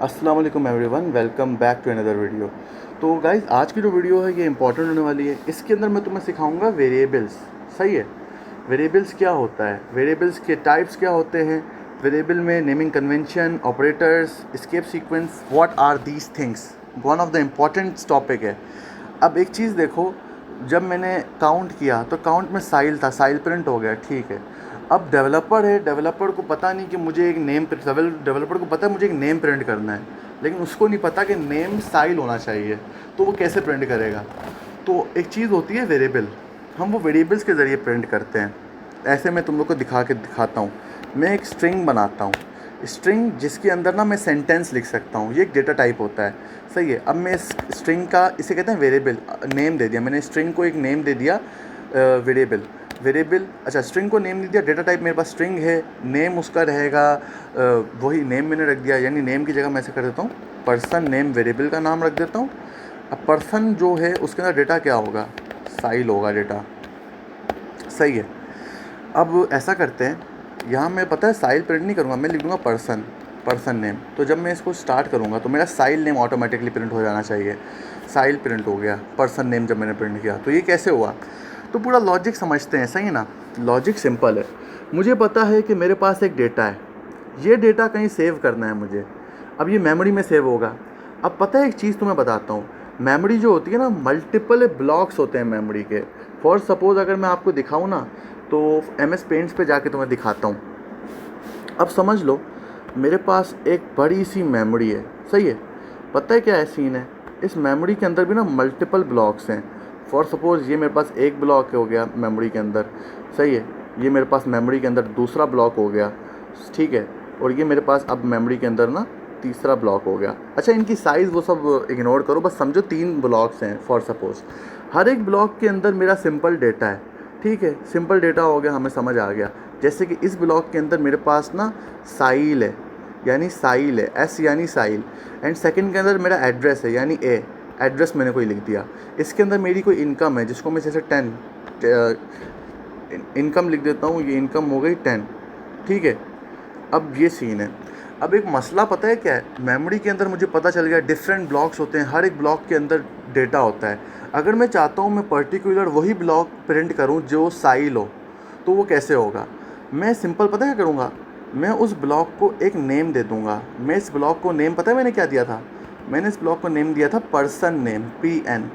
अस्सलाम वालेकुम everyone, welcome back to another video. तो गाइज़, आज की जो वीडियो है ये इंपॉर्टेंट होने वाली है। इसके अंदर मैं तुम्हें सिखाऊंगा वेरिएबल्स। सही है। वेरिएबल्स क्या होता है, वेरिएबल्स के टाइप्स क्या होते हैं, वेरिएबल में naming convention, operators, escape sequence, what are these things. One of the important topic है। अब एक चीज़ देखो, जब मैंने काउंट किया तो काउंट में साइल था, साइल प्रिंट हो गया, ठीक है। अब डेवलपर है, डेवलपर को पता नहीं कि मुझे एक नेम, डेवलपर को पता है मुझे एक नेम प्रिंट करना है, लेकिन उसको नहीं पता कि नेम साइल होना चाहिए, तो वो कैसे प्रिंट करेगा। तो एक चीज़ होती है वेरिएबल, हम वो वेरिएबल्स के ज़रिए प्रिंट करते हैं। ऐसे मैं तुम लोग को दिखाता हूँ। मैं एक स्ट्रिंग बनाता हूँ, स्ट्रिंग जिसके अंदर ना मैं सेंटेंस लिख सकता हूँ, ये एक डेटा टाइप होता है। सही है। अब मैं इस स्ट्रिंग का, इसे कहते हैं वेरिएबल, नेम दे दिया मैंने, स्ट्रिंग को एक नेम दे दिया वेरिएबल। वेरिएबल, अच्छा, स्ट्रिंग को नेम दे दिया, डेटा टाइप मेरे पास स्ट्रिंग है, नेम उसका रहेगा वही नेम मैंने रख दिया, यानी नेम की जगह मैं ऐसे कर देता हूँ पर्सन नेम, वेरिएबल का नाम रख देता हूँ। अब पर्सन जो है उसके अंदर डेटा क्या होगा, साइल होगा डेटा। सही है। अब ऐसा करते हैं, यहाँ मैं पता है साइल प्रिंट नहीं करूँगा, मैं लिख दूँगा पर्सन, पर्सन नेम। तो जब मैं इसको स्टार्ट करूँगा तो मेरा साइल नेम ऑटोमेटिकली प्रिंट हो जाना चाहिए। साइल प्रिंट हो गया, पर्सन नेम जब मैंने प्रिंट किया। तो ये कैसे हुआ, तो पूरा लॉजिक समझते हैं। सही है ना। लॉजिक सिंपल है। मुझे पता है कि मेरे पास एक डेटा है, ये डेटा कहीं सेव करना है मुझे। अब ये मेमोरी में सेव होगा। अब पता है एक चीज़ तुम्हें बताता हूँ, मेमोरी जो होती है ना, मल्टीपल ब्लॉक्स होते हैं मेमोरी के। फॉर सपोज़ अगर मैं आपको दिखाऊँ ना, तो MS पेंट्स पे जाके तुम्हें दिखाता हूँ। अब समझ लो मेरे पास एक बड़ी सी मेमोरी है। सही है। पता है क्या है सीन है, इस मेमोरी के अंदर भी ना मल्टीपल ब्लॉक्स हैं। फॉर सपोज़ ये मेरे पास एक ब्लॉक हो गया मेमोरी के अंदर। सही है। ये मेरे पास मेमोरी के अंदर दूसरा ब्लॉक हो गया, ठीक है। और ये मेरे पास अब मेमोरी के अंदर ना तीसरा ब्लॉक हो गया। अच्छा, इनकी साइज़ वो सब इग्नोर करो, बस समझो 3 ब्लॉक्स हैं फॉर सपोज़। हर एक ब्लॉक के अंदर मेरा सिंपल डेटा है, ठीक है। सिंपल डेटा हो गया, हमें समझ आ गया। जैसे कि इस ब्लॉक के अंदर मेरे पास ना साइल है, यानी साइल है, एस यानी साइल। एंड सेकंड के अंदर मेरा एड्रेस है, यानी ए, एड्रेस मैंने कोई लिख दिया। इसके अंदर मेरी कोई इनकम है, जिसको मैं जैसे 10 इनकम लिख देता हूँ, ये इनकम हो गई 10, ठीक है। अब ये सीन है। अब एक मसला पता है क्या है, मेमोरी के अंदर मुझे पता चल गया डिफरेंट ब्लॉक्स होते हैं, हर एक ब्लॉक के अंदर डेटा होता है। अगर मैं चाहता हूँ मैं पर्टिकुलर वही ब्लॉक प्रिंट करूँ जो साइल हो, तो वो कैसे होगा। मैं सिंपल पता है क्या करूँगा, मैं उस ब्लॉक को एक नेम दे दूँगा। मैं इस ब्लॉक को नेम, पता है मैंने क्या दिया था, मैंने इस ब्लॉक को नेम दिया था पर्सन नेम, PN।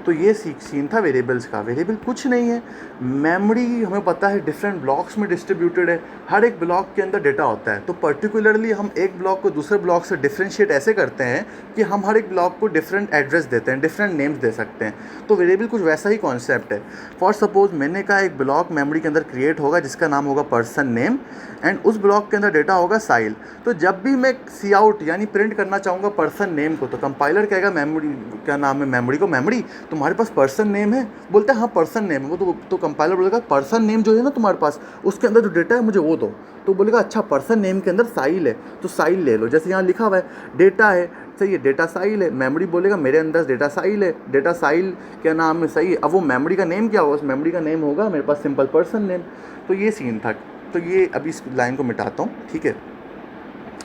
तो ये सीन था वेरिएबल्स का। वेरिएबल कुछ नहीं है, मेमोरी हमें पता है डिफरेंट ब्लॉक्स में डिस्ट्रीब्यूटेड है, हर एक ब्लॉक के अंदर डेटा होता है। तो पर्टिकुलरली हम एक ब्लॉक को दूसरे ब्लॉक से डिफ्रेंशिएट ऐसे करते हैं कि हम हर एक ब्लॉक को डिफरेंट एड्रेस देते हैं, डिफरेंट नेम्स दे सकते हैं। तो वेरिएबल कुछ वैसा ही कॉन्सेप्ट है। फॉर सपोज मैंने कहा एक ब्लॉक मेमोरी के अंदर क्रिएट होगा जिसका नाम होगा पर्सन नेम, एंड उस ब्लॉक के अंदर डेटा होगा साइल। तो जब भी मैं सी आउट यानी प्रिंट करना चाहूँगा पर्सन नेम को, तो कंपाइलर कहेगा मेमोरी, क्या नाम है मेमोरी को, मेमोरी तुम्हारे पास पर्सन नेम है, बोलते हैं हाँ पर्सन नेम है वो। तो कंपाइलर बोलेगा पर्सन नेम जो है ना तुम्हारे पास, उसके अंदर जो डेटा है मुझे वो दो। तो बोलेगा अच्छा पर्सन नेम के अंदर साइल है, तो साइल ले लो। जैसे यहाँ लिखा हुआ है डेटा है, सही है, डेटा साइल है। मेमोरी बोलेगा मेरे अंदर डेटा साइल है, डेटा साइल क्या नाम है, सही है। अब वो मेमोरी का नेम क्या होगा, उस मेमोरी का नेम होगा मेरे पास सिंपल पर्सन नेम। तो ये सीन था। तो ये अभी इस लाइन को मिटाता हूँ, ठीक है।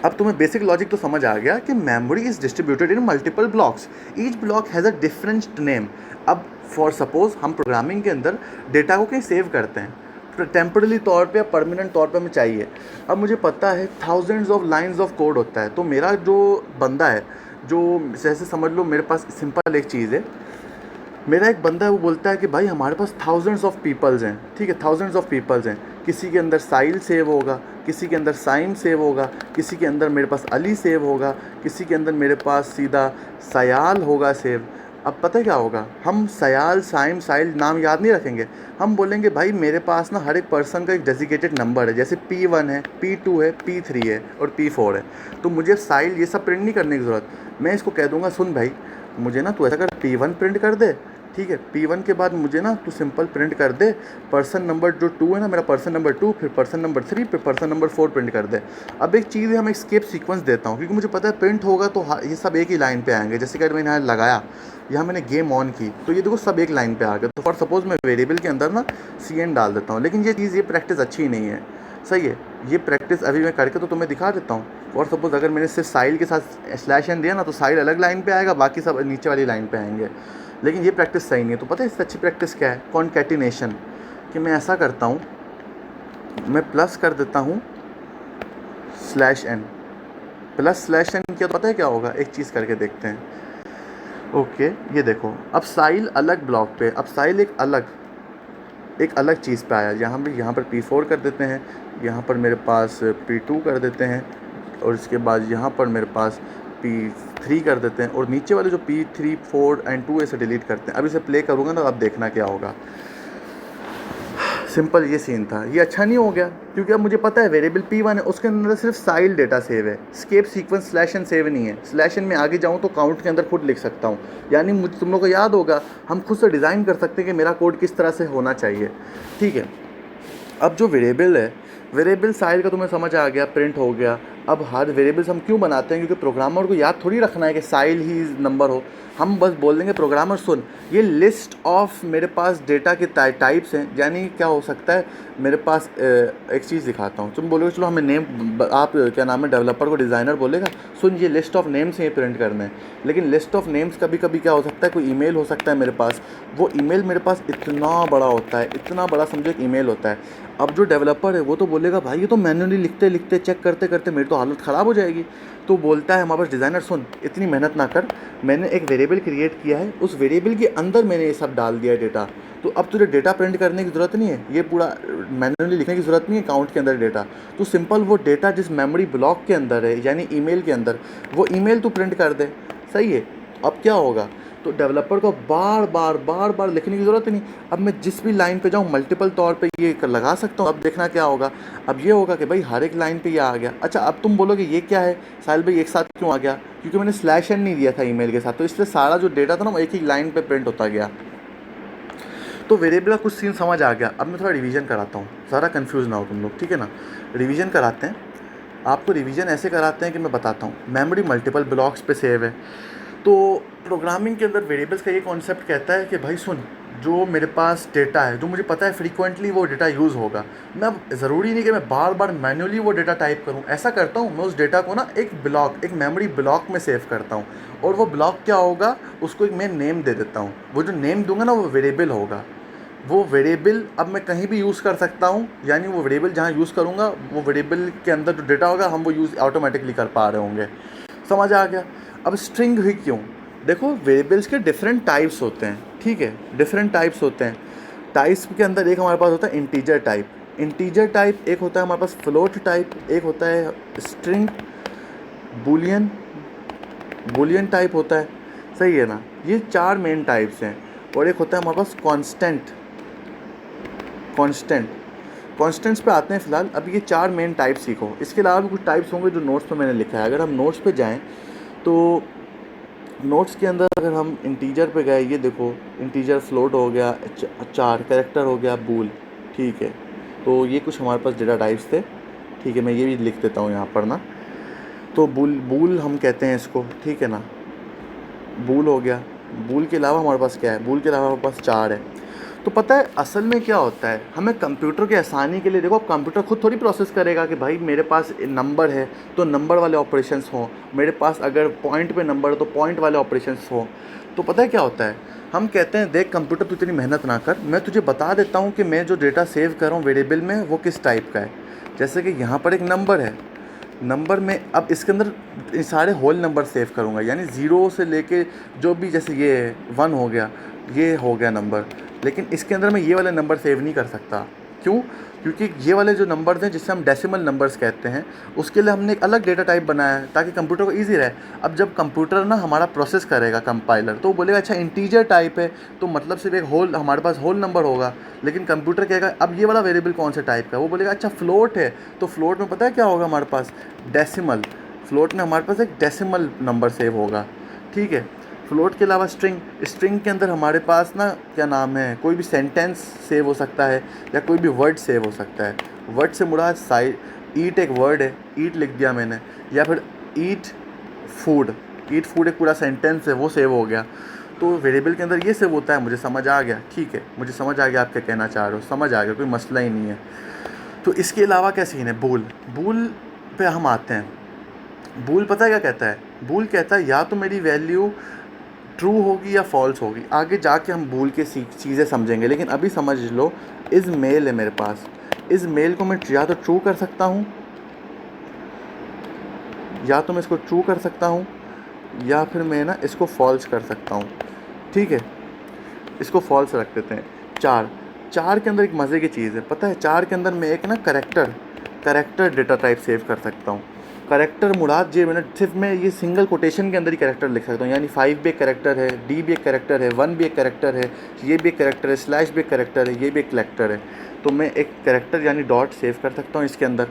अब तुम्हें बेसिक लॉजिक तो समझ आ गया कि memory is distributed in multiple blocks, each block has a different name. अब फॉर सपोज हम प्रोग्रामिंग के अंदर डेटा को कहीं सेव करते हैं, तो टेम्पररी तौर पे या परमानेंट तौर पे हमें चाहिए। अब मुझे पता है thousands of lines of code होता है। तो मेरा जो बंदा है, जो जैसे समझ लो मेरे पास सिंपल एक चीज़ है, मेरा एक बंदा है वो बोलता है कि भाई हमारे पास थाउजेंड्स ऑफ पीपल्स हैं, ठीक है, थाउजेंड्स ऑफ पीपल्स हैं। किसी के अंदर साइल सेव होगा, किसी के अंदर साइम सेव होगा, किसी के अंदर मेरे पास अली सेव होगा, किसी के अंदर मेरे पास सीधा सयाल होगा सेव। अब पता है क्या होगा, हम सयाल साइम साइल नाम याद नहीं रखेंगे, हम बोलेंगे भाई मेरे पास ना हर एक पर्सन का एक डेजिकेटेड नंबर है, जैसे P1 है, P2 है, P3 है और P4 है। तो मुझे साइल ये सब प्रिंट नहीं करने की ज़रूरत। मैं इसको कह दूंगा सुन भाई मुझे ना तू ऐसा कर P1 प्रिंट कर दे, ठीक है। P1 के बाद मुझे ना तू सिंपल प्रिंट कर दे पर्सन नंबर जो 2 है ना, मेरा पर्सन नंबर 2, फिर पर्सन नंबर 3, फिर पर्सन नंबर 4 प्रिंट कर दे। अब एक चीज़ है, हम एक स्केप सीक्वेंस देता हूँ, क्योंकि मुझे पता है प्रिंट होगा तो ये सब एक ही लाइन पे आएंगे। जैसे कि मैंने यहाँ लगाया, यहाँ मैंने गेम ऑन की, तो ये देखो सब एक लाइन पे आ गए। तो फॉर सपोज मैं वेरिएबल के अंदर ना CN डाल देता हूँ, लेकिन ये चीज़, ये प्रैक्टिस अच्छी नहीं है। सही है। ये प्रैक्टिस अभी मैं करके तो तुम्हें दिखा देता हूँ, फॉर सपोज अगर मैंने सिर्फ साइल के साथ स्लैश एन दिया ना, तो साइल अलग लाइन पे आएगा, बाकी सब नीचे वाली लाइन पे आएंगे। लेकिन ये प्रैक्टिस सही नहीं है। तो पता है इससे अच्छी प्रैक्टिस क्या है? कॉन्कैटिनेशन। कि मैं ऐसा करता हूँ, मैं प्लस कर देता हूँ slash n, plus slash n किया तो पता है क्या होगा? एक चीज़ करके देखते हैं। ओके, ये देखो, अब साइल अलग ब्लॉक पे, अब साइल एक अलग चीज़ पे आया। यहाँ पर P4 कर देते हैं, यहाँ पर मेरे पास P2 कर देते हैं, और इसके बाद यहाँ पर मेरे पास P3 कर देते हैं, और नीचे वाले जो P3, 4 एंड 2 ऐसे डिलीट करते हैं। अब इसे प्ले करूँगा ना, अब देखना क्या होगा। सिंपल ये सीन था। ये अच्छा नहीं हो गया, क्योंकि अब मुझे पता है वेरिएबल P1 है, उसके अंदर सिर्फ साइल डेटा सेव है, escape sequence slash n save नहीं है। स्लैश एन में आगे जाऊँ तो काउंट के अंदर खुद लिख सकता हूँ। यानी तुम लोग को याद होगा, हम खुद से डिज़ाइन कर सकते हैं कि मेरा कोड किस तरह से होना चाहिए। ठीक है, अब जो वेरिएबल है, वेरिएबल साइल का तुम्हें समझ आ गया, प्रिंट हो गया। अब हर वेरिएबल्स हम क्यों बनाते हैं? क्योंकि प्रोग्रामर को याद थोड़ी रखना है कि साइल ही नंबर हो। हम बस बोल देंगे प्रोग्रामर सुन, ये लिस्ट ऑफ मेरे पास डेटा के टाइप्स हैं। यानी क्या हो सकता है, मेरे पास एक चीज़ दिखाता हूँ। तुम बोलोगे चलो हमें नेम, आप क्या नाम है, डेवलपर को डिज़ाइनर बोलेगा सुन ये लिस्ट ऑफ नेम्स हैं, ये प्रिंट करना है। लेकिन लिस्ट ऑफ नेम्स कभी कभी क्या हो सकता है, कोई ईमेल हो सकता है मेरे पास, वो ईमेल मेरे पास इतना बड़ा होता है, इतना बड़ा समझो एक ईमेल होता है। अब जो डेवलपर है वो तो बोलेगा भाई ये तो मैन्युअली लिखते लिखते चेक करते करते मेरी तो हालत ख़राब हो जाएगी। तो बोलता है हमारे पास डिज़ाइनर सुन, इतनी मेहनत ना कर, मैंने एक वेरिएबल क्रिएट किया है, उस वेरिएबल के अंदर मैंने ये सब डाल दिया है डेटा। तो अब तुझे डेटा प्रिंट करने की ज़रूरत नहीं है, ये पूरा मैन्युअली लिखने की ज़रूरत नहीं है काउंट के अंदर डेटा। तो सिंपल वो डेटा जिस मेमोरी ब्लॉक के अंदर है, यानी ईमेल के अंदर, वो ईमेल तू प्रिंट कर दे। सही है। अब क्या होगा, तो डेवलपर को बार बार लिखने की ज़रूरत नहीं। अब मैं जिस भी लाइन पे जाऊँ मल्टीपल तौर पे ये लगा सकता हूँ। अब देखना क्या होगा, अब ये होगा कि भाई हर एक लाइन पे ये आ गया। अच्छा, अब तुम बोलोगे ये क्या है साहिल भाई, एक साथ क्यों आ गया? क्योंकि मैंने स्लैश एन नहीं दिया था ईमेल के साथ, तो इसलिए सारा जो डेटा था ना वो एक ही लाइन पर प्रिंट होता गया। तो वेरिएबल का कुछ सीन समझ आ गया। अब मैं थोड़ा रिवीजन कराता हूँ, ज़्यादा कंफ्यूज ना हो तुम लोग, ठीक है ना। रिवीजन कराते हैं, आपको रिवीजन ऐसे कराते हैं कि मैं बताता हूँ। मेमोरी मल्टीपल ब्लॉक्स पे सेव है। तो प्रोग्रामिंग के अंदर वेरिएबल्स का ये कॉन्सेप्ट कहता है कि भाई सुन, जो मेरे पास डेटा है, जो मुझे पता है फ्रीक्वेंटली वो डेटा यूज़ होगा, मैं ज़रूरी नहीं कि मैं बार बार मैन्युअली वो डेटा टाइप करूँ। ऐसा करता हूँ, मैं उस डेटा को ना एक ब्लॉक, एक मेमोरी ब्लॉक में सेव करता हूँ, और वो ब्लॉक क्या होगा, उसको एक मैं नेम दे देता हूँ। वो जो नेम दूंगा ना वो वेरिएबल होगा। वो वेरिएबल अब मैं कहीं भी यूज़ कर सकता हूँ, यानी वो वेरिएबल जहाँ यूज़ करूँगा वो वेरिएबल के अंदर जो डेटा होगा हम वो यूज़ ऑटोमेटिकली कर पा रहे होंगे। समझ आ गया। अब स्ट्रिंग हुई क्यों? देखो वेरिएबल्स के डिफरेंट टाइप्स होते हैं, ठीक है, डिफरेंट टाइप्स होते हैं। टाइप्स के अंदर एक हमारे पास होता है इंटीजर टाइप, इंटीजर टाइप एक होता है हमारे पास फ्लोट टाइप, एक होता है स्ट्रिंग, बूलियन, बूलियन टाइप होता है। सही है ना, ये 4 मेन टाइप्स हैं। और एक होता है हमारे पास कांस्टेंट, कॉन्स्टेंट्स पे आते हैं फ़िलहाल। अब ये 4 मेन टाइप सीखो, इसके अलावा भी कुछ टाइप्स होंगे जो नोट्स पे मैंने लिखा है। अगर हम नोट्स पे जाएं तो नोट्स के अंदर अगर हम इंटीजर पे गए, ये देखो इंटीजर फ्लोट हो गया, 4 कैरेक्टर हो गया, बूल, ठीक है। तो ये कुछ हमारे पास डेटा टाइप्स थे, ठीक है। मैं ये भी लिख देता हूँ यहाँ पर ना। तो बूल हम कहते हैं इसको, ठीक है ना, बूल हो गया। बूल के अलावा हमारे पास क्या है, बूल के अलावा हमारे पास 4 है। तो पता है असल में क्या होता है, हमें कंप्यूटर के आसानी के लिए, देखो अब कंप्यूटर खुद थोड़ी प्रोसेस करेगा कि भाई मेरे पास नंबर है तो नंबर वाले ऑपरेशंस हों, मेरे पास अगर पॉइंट पे नंबर है तो पॉइंट वाले ऑपरेशंस हों। तो पता है क्या होता है, हम कहते हैं देख कंप्यूटर तू इतनी मेहनत ना कर, मैं तुझे बता देता हूँ कि मैं जो डेटा सेव कर रहा हूँ वेरिएबल में वो किस टाइप का है। जैसे कि यहाँ पर एक नंबर है, नंबर में अब इसके अंदर सारे होल नंबर सेव करूँगा, यानी 0 से लेके जो भी, जैसे ये 1 हो गया, ये हो गया नंबर। लेकिन इसके अंदर मैं ये वाले नंबर सेव नहीं कर सकता। क्यों? क्योंकि ये वाले जो नंबर्स हैं जिससे हम डेसिमल नंबर्स कहते हैं, उसके लिए हमने एक अलग डेटा टाइप बनाया है ताकि कंप्यूटर को ईजी रहे। अब जब कंप्यूटर ना हमारा प्रोसेस करेगा कंपाइलर, तो वो बोलेगा अच्छा इंटीजर टाइप है तो मतलब सिर्फ एक होल, हमारे पास होल नंबर होगा। लेकिन कंप्यूटर कहेगा अब ये वाला वेरिएबल कौन से टाइप का है, वो बोलेगा अच्छा फ्लोट है, तो फ्लोट में पता है क्या होगा हमारे पास, डेसिमल। फ्लोट में हमारे पास एक डेसिमल नंबर सेव होगा, ठीक है। फ्लोट के अलावा स्ट्रिंग के अंदर हमारे पास ना क्या नाम है, कोई भी सेंटेंस सेव हो सकता है या कोई भी वर्ड सेव हो सकता है। वर्ड से मुराद साइड, ईट एक वर्ड है, ईट लिख दिया मैंने, या फिर ईट फूड एक पूरा सेंटेंस है वो सेव हो गया। तो वेरिएबल के अंदर ये सेव होता है। मुझे समझ आ गया, ठीक है, मुझे समझ आ गया आप क्या कहना चाह रहे हो, समझ आ गया, कोई मसला ही नहीं है। तो इसके अलावा क्या सीन है, बूल पे हम आते हैं। बूल पता है क्या कहता है? बूल कहता है या तो मेरी वैल्यू ट्रू होगी या फॉल्स होगी। आगे जाके हम बूल के चीज़ें समझेंगे, लेकिन अभी समझ लो इज़ मेल है मेरे पास। इस मेल को मैं या तो ट्रू कर सकता हूँ, या तो मैं इसको ट्रू कर सकता हूँ, या फिर मैं ना इसको फॉल्स कर सकता हूँ। ठीक है, इसको फॉल्स रख देते हैं। चार चार के अंदर एक मज़े की चीज़ है, पता है? चार के अंदर मैं एक ना करेक्टर डेटा टाइप सेव कर सकता हूँ। करेक्टर मुराद जे मैंने सिर्फ मैं ये सिंगल कोटेशन के अंदर ही करेक्टर लिख सकता हूँ, यानी 5 भी एक करेक्टर है, डी भी एक करेक्टर है, 1 भी एक करेक्टर है, ये भी एक करेक्टर है, स्लैश भी एक करेक्टर है, ये भी एक करेक्टर है। तो मैं एक करेक्टर यानी डॉट सेव कर सकता हूँ इसके अंदर।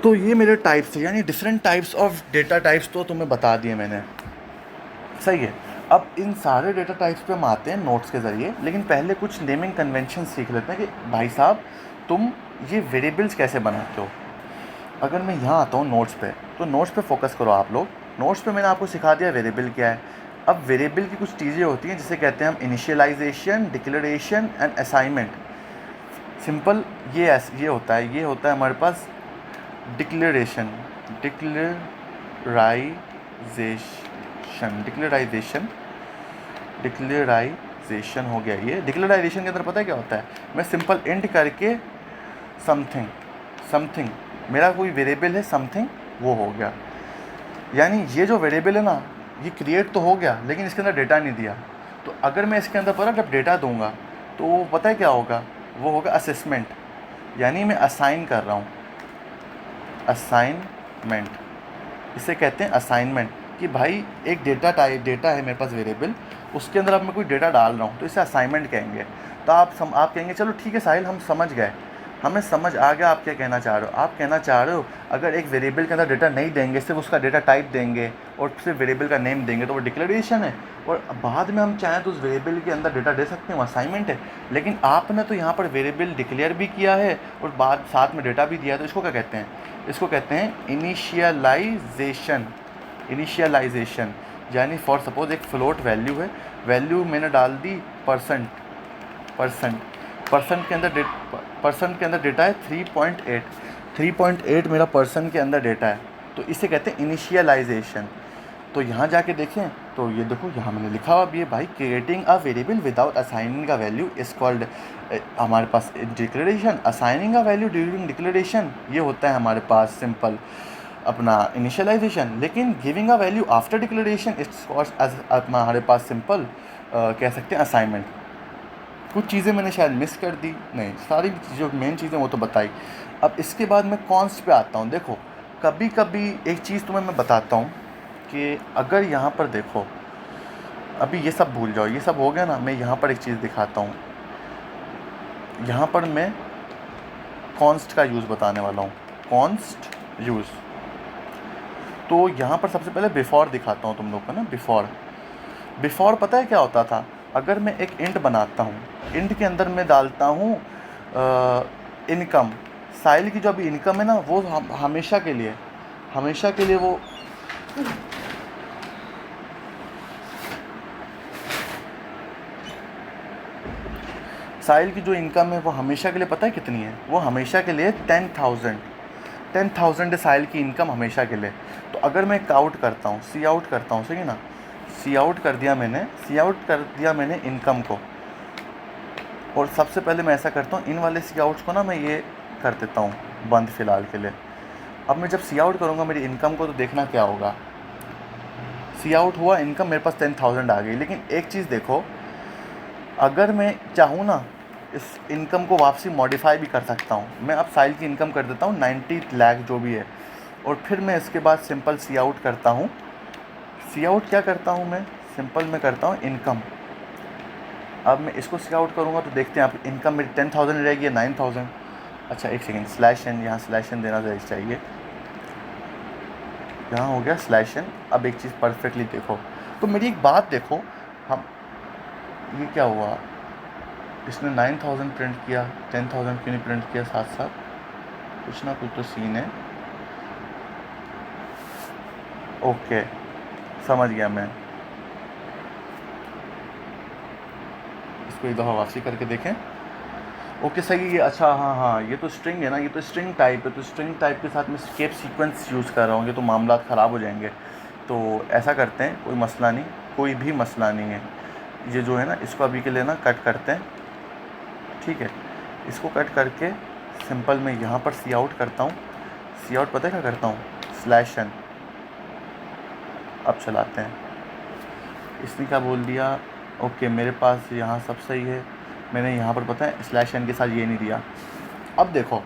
तो ये मेरे टाइप्स थे, यानी different types of data types तो तुम्हें बता दिए मैंने, सही है। अब इन सारे डेटा टाइप्स पे हम आते हैं नोट्स के ज़रिए, लेकिन पहले कुछ नेमिंग कन्वेंशन सीख लेते हैं कि भाई साहब तुम ये वेरिएबल्स कैसे बनाते हो। अगर मैं यहाँ आता हूँ नोट्स पे, तो नोट्स पे फोकस करो आप लोग। नोट्स पे मैंने आपको सिखा दिया वेरिएबल क्या है। अब वेरिएबल की कुछ चीज़ें होती हैं जिसे कहते हैं हम initialization, declaration and assignment. Simple ये होता है हमारे पास डिक्लेरेशन डिक्लेराइजेशन हो गया। ये डिक्लेराइजेशन के अंदर पता है क्या होता है? मैं सिंपल इंट करके समथिंग मेरा कोई वेरिएबल है समथिंग, वो हो गया। यानी ये जो वेरिएबल है ना, ये क्रिएट तो हो गया लेकिन इसके अंदर डेटा नहीं दिया। तो अगर मैं इसके अंदर पता जब डेटा दूंगा तो वो पता है क्या होगा? वो होगा असेसमेंट, यानी मैं असाइन कर रहा हूँ। असाइनमेंट, इसे कहते हैं असाइनमेंट, कि भाई एक डेटा है मेरे पास वेरिएबल, उसके अंदर अब मैं कोई डेटा डाल रहा हूँ, तो इसे असाइनमेंट कहेंगे। तो आप कहेंगे चलो ठीक है साहिल, हम समझ गए, हमें समझ आ गया आप क्या कहना चाह रहे हो। आप कहना चाह रहे हो अगर एक वेरिएबल के अंदर डेटा नहीं देंगे, सिर्फ उसका डेटा टाइप देंगे और सिर्फ वेरिएबल का नेम देंगे, तो वो डिक्लेरेशन है, और बाद में हम चाहें तो उस वेरिएबल के अंदर डेटा दे सकते हैं, वो असाइनमेंट है। लेकिन आपने तो यहाँ पर वेरिएबल डिक्लेयर भी किया है और बाद साथ में डेटा भी दिया है, तो इसको क्या कहते हैं? इसको कहते हैं इनिशियलाइजेशन। यानी फॉर सपोज एक फ्लोट वैल्यू है, वैल्यू मैंने डाल दी परसेंट के अंदर डेटा है 3.8 मेरा पर्सन के अंदर डेटा है, तो इसे कहते हैं इनिशियलाइजेशन। तो यहाँ जाके देखें तो ये देखो, यहाँ मैंने लिखा हुआ भी है भाई, creating a variable without assigning a value is called, हमारे पास declaration. Assigning a value during declaration, ये होता है हमारे पास सिंपल अपना इनिशियलाइजेशन। लेकिन giving a value after declaration it's अपना हमारे पास सिंपल कह सकते हैं असाइनमेंट। कुछ चीज़ें मैंने शायद मिस कर दी, नहीं, सारी जो मेन चीज़ें वो तो बताई। अब इसके बाद मैं कॉन्स्ट पे आता हूँ। देखो कभी कभी एक चीज़ तुम्हें मैं बताता हूँ कि अगर यहाँ पर देखो, अभी ये सब भूल जाओ, ये सब हो गया ना, मैं यहाँ पर एक चीज़ दिखाता हूँ। यहाँ पर मैं कॉन्स्ट का यूज़ बताने वाला हूँ, कॉन्स्ट यूज़। तो यहाँ पर सबसे पहले बिफोर दिखाता हूँ तुम लोग को ना। बिफोर पता है क्या होता था? अगर मैं एक इंट बनाता हूँ, इंट के अंदर मैं डालता हूँ इनकम, साहिल की जो अभी इनकम है ना, वो हमेशा के लिए वो साहिल की जो इनकम है वो हमेशा के लिए पता है कितनी है? वो हमेशा के लिए 10,000 है साहिल की इनकम हमेशा के लिए। तो अगर मैं सी आउट करता हूँ, सही है ना, सी आउट कर दिया मैंने इनकम को, और सबसे पहले मैं ऐसा करता हूँ, इन वाले सी आउट्स को ना मैं ये कर देता हूँ बंद फ़िलहाल के लिए। अब मैं जब सी आउट करूँगा मेरी इनकम को, तो देखना क्या होगा, सी आउट हुआ, इनकम मेरे पास 10,000 आ गई। लेकिन एक चीज़ देखो, अगर मैं चाहूँ ना, इस इनकम को वापसी मॉडिफाई भी कर सकता हूँ। मैं अब साहिल की इनकम कर देता हूँ 90 लाख जो भी है, और फिर मैं इसके बाद सिंपल सी आउट करता हूँ। सी आउट क्या करता हूँ मैं? सिंपल मैं करता हूँ इनकम। अब मैं इसको सी आउट करूँगा तो देखते हैं आप, इनकम मेरी 10,000 रहेगी या 9,000। अच्छा एक सेकेंड, स्लैश एन, यहाँ स्लैश एन देना चाहिए, यहाँ हो गया स्लैश एन। अब एक चीज़ परफेक्टली देखो, तो मेरी एक बात देखो, हम ये क्या हुआ, इसने 9,000 प्रिंट किया, 10,000 क्यों नहीं प्रिंट किया साथ साथ? कुछ ना कुछ तो सीन है। ओके समझ गया मैं, इसको एक दफ़ा वापसी करके देखें। ओके सही है। अच्छा हाँ हाँ, ये तो स्ट्रिंग है ना, ये तो स्ट्रिंग टाइप है, तो स्ट्रिंग टाइप के साथ मैं स्केप सीक्वेंस यूज़ कर रहा हूँ, ये तो मामला ख़राब हो जाएंगे। तो ऐसा करते हैं, कोई मसला नहीं, कोई भी मसला नहीं है। ये जो है ना, इसको अभी के लिए ना कट करते हैं, ठीक है। इसको कट करके सिंपल मैं यहाँ पर सी आउट करता हूँ। सी आउट पता है क्या करता हूँ, /n। अब चलाते हैं। इसने क्या बोल दिया, ओके मेरे पास यहाँ सब सही है, मैंने यहाँ पर पता है /n के साथ ये नहीं दिया। अब देखो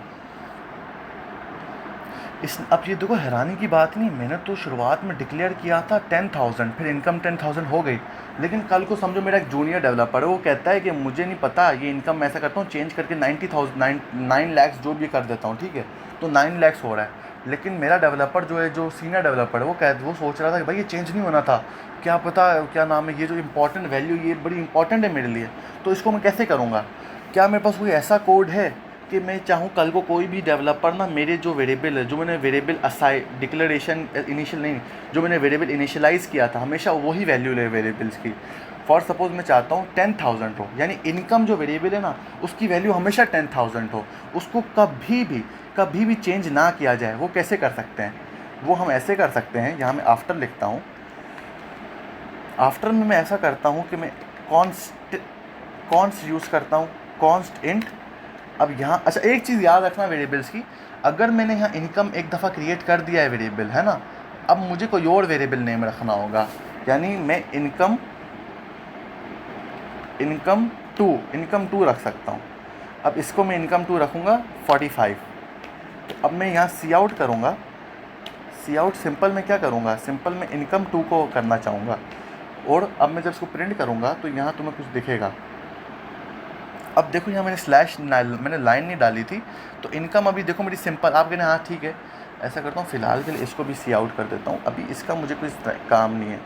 अब ये देखो, हैरानी की बात नहीं, मैंने तो शुरुआत में डिक्लेयर किया था 10,000, फिर इनकम 10,000 हो गई। लेकिन कल को समझो मेरा एक जूनियर डेवलपर है, वो कहता है कि मुझे नहीं पता, ये इनकम मैं ऐसा करता हूँ चेंज करके 90,000 9 लाख जो भी कर देता हूँ, ठीक है, तो 9 लाख हो रहा है। लेकिन मेरा डेवलपर जो है, जो सीनियर डेवलपर है, वो सोच रहा था कि भाई ये चेंज नहीं होना था, क्या पता क्या नाम है, ये जो इंपॉर्टेंट वैल्यू ये बड़ी इंपॉर्टेंट है मेरे लिए, तो इसको मैं कैसे करूँगा। क्या मेरे पास कोई ऐसा कोड है कि मैं चाहूँ कल को कोई भी डेवलपर ना मेरे जो वेरिएबल है, जो मैंने वेरिएबल असाइन डिक्लेरेशन इनिशियल नहीं, जो मैंने वेरिएबल इनिशियलाइज़ किया था, हमेशा वही वैल्यू ले वेरिएबल्स की। फॉर सपोज मैं चाहता हूँ 10,000 हो, यानी इनकम जो वेरिएबल है ना, उसकी वैल्यू हमेशा 10,000 हो, उसको कभी भी चेंज ना किया जाए। वो कैसे कर सकते हैं, वो हम ऐसे कर सकते हैं, यहाँ मैं आफ्टर लिखता हूँ। आफ्टर में मैं ऐसा करता हूँ कि मैं कॉन्स्ट यूज़ करता हूँ, कॉन्स्ट इंट। अब यहाँ अच्छा एक चीज़ याद रखना वेरिएबल्स की, अगर मैंने यहाँ इनकम एक दफ़ा क्रिएट कर दिया है वेरिएबल, है ना, अब मुझे कोई और वेरिएबल नेम रखना होगा, यानी मैं इनकम टू रख सकता हूँ। अब इसको मैं इनकम 2 रखूँगा 45। तो अब मैं यहाँ सी आउट करूँगा, सी आउट सिंपल में क्या करूँगा, सिंपल में इनकम 2 को करना चाहूँगा। और अब मैं जब इसको प्रिंट करूँगा तो यहाँ तुम्हें कुछ दिखेगा। अब देखो यहाँ मैंने लाइन नहीं डाली थी, तो इनकम अभी देखो मेरी सिंपल, आप कहना हाँ ठीक है, ऐसा करता हूँ फ़िलहाल के लिए इसको भी सी आउट कर देता हूँ, अभी इसका मुझे कोई काम नहीं है।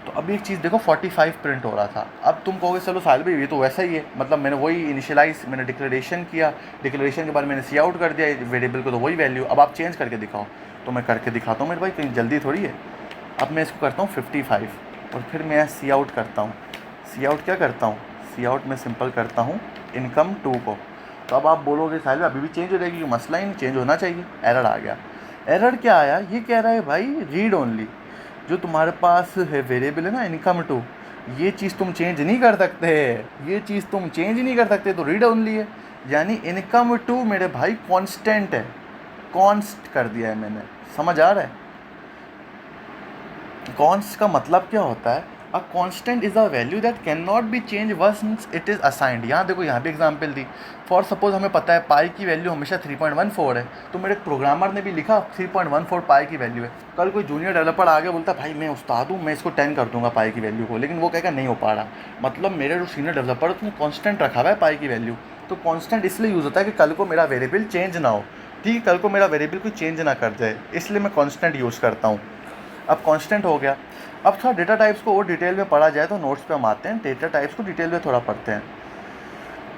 तो अभी एक चीज़ देखो 45 प्रिंट हो रहा था। अब तुम कहोगे चलो साहिल भाई ये तो वैसा ही है, मतलब मैंने वही इनिशियलाइज, मैंने डिक्लेरेशन किया, डिक्लेरेशन के बाद मैंने सी आउट कर दिया वेरिएबल को, तो वही वैल्यू, अब आप चेंज करके दिखाओ। तो मैं करके दिखाता हूँ मेरे भाई, कहीं जल्दी थोड़ी है। अब मैं इसको करता हूँ 55 और फिर मैं सी आउट करता हूँ। सी आउट क्या करता हूँ, सी आउट में सिंपल करता हूँ इनकम 2 को। तो अब आप बोलोगे साहिल अभी भी चेंज हो जाएगी, मसला ही नहीं, चेंज होना चाहिए। एरर आ गया। एरर क्या आया, ये कह रहा है भाई रीड ओनली, जो तुम्हारे पास है वेरिएबल है ना इनकम 2, ये चीज़ तुम चेंज नहीं कर सकते, ये चीज़ तुम चेंज नहीं कर सकते, तो रीड ओनली है। यानी इनकम 2 मेरे भाई कांस्टेंट है, कॉन्स्ट कर दिया है मैंने, समझ आ रहा है। कॉन्स्ट का मतलब क्या होता है, a constant is a value that can not be change once it is assigned. यहाँ देखो यहाँ भी एग्जांपल दी, फॉर सपोज हमें पता है पाई की वैल्यू हमेशा 3.14 है, तो मेरे प्रोग्रामर ने भी लिखा 3.14 पाई की वैल्यू है। कल कोई जूनियर डेवलपर आगे बोलता भाई मैं उस्ताद हूँ, मैं इसको 10 कर दूंगा पाई की वैल्यू को, लेकिन वो कहेगा नहीं हो पा रहा। मतलब मेरे जो सीनियर डेवलपर उसने कॉन्स्टेंट रखा हुआ है पाई की वैल्यू। तो कॉन्स्टेंट इसलिए यूज़ होता है कि कल को मेरा वेरिएबल चेंज ना हो, ठीक है, कल को मेरा वेरिएबल कोई चेंज ना कर जाए, इसलिए मैं कॉन्स्टेंट यूज़ करता हूँ। अब कांस्टेंट हो गया। अब थोड़ा डेटा टाइप्स को और डिटेल में पढ़ा जाए तो नोट्स पे हम आते हैं, डेटा टाइप्स को डिटेल में थोड़ा पढ़ते हैं।